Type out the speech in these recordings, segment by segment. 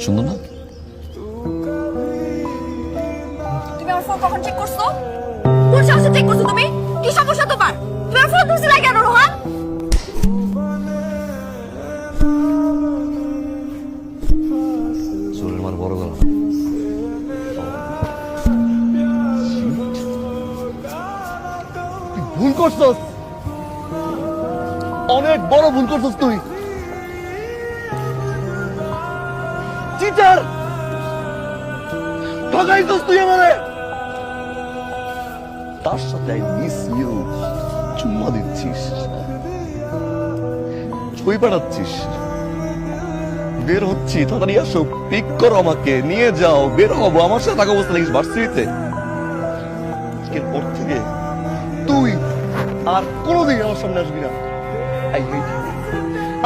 সুন্দর না? তুমি আমার ফোন কখন চেক করছো? কোন সাহসে চেক করছো তুমি? কি সমস্যা তোমার? তুমি আমার ফোন ধরছিলে কেন রোহান? চোরের মার বড় গলা। ভুল করছস, অনেক বড় ভুল করছস তুই। চিটার, ঠকাইছস তুই আমারে। তার সাথে আই মিস ইউ চুম্মা দিচ্ছিস, ছবি পাঠাচ্ছিস। বের হচ্ছি, তাড়াতাড়ি আসো, পিক করো, আমাকে নিয়ে যাও, বের হবো। আমার সাথে থাকা অবস্থা লাগিস ভার্সিটিতে। এরপর থেকে তুই আর কোনোদিন আমার সামনে আসবি না। I hate you,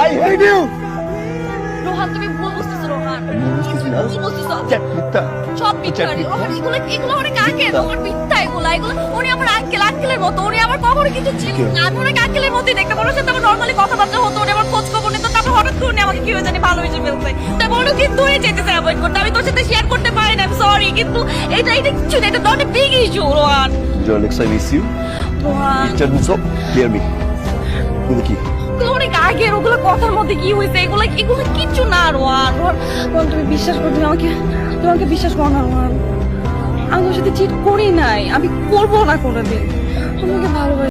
I hate you. Rohan তুমি ভুল বুঝতেছো রোহান। বুঝতেছি না, ভুল বুঝতেছো। চ্যাট মিথ্যা, সব মিথ্যা রোহান। এগুলো অনেক আগে রোহান, মিথ্যা এগুলো। উনি আমার আঙ্কেলের মতো। উনি আমার কখনো কিছু ছিল না। আমি ওনাকে আঙ্কেলের মতোই দেখতাম। ওনার সাথে আমার নর্মালি কথাবার্তা হতো, উনি আমার খোঁজ খবর নিত। তারপর হঠাৎ করে উনি আমাকে কি হয়ে জানি ভালোবেসে ফেলছে। তারপর উনি কিন্তু দূরে যেতেছে অ্যাভয়েড করতে। আমি তোর সাথে শেয়ার করতে পারি না, সরি। কিন্তু এটা কিছু না, এটা not a big issue Rohan. Next I miss you. Rohan Tell me so, clear me. তুমি কি? ওগুলো অনেক আগের, ওগুলো কথার মধ্যে কি হয়েছে এগুলো কিচ্ছু না রোহান। রোহান তুমি বিশ্বাস করো, তুমি আমাকে বিশ্বাস করো না রোহান। আমি ওর সাথে চিট করি নাই, আমি করবো না কোনোদিন। আমাকে ভালোবাসি।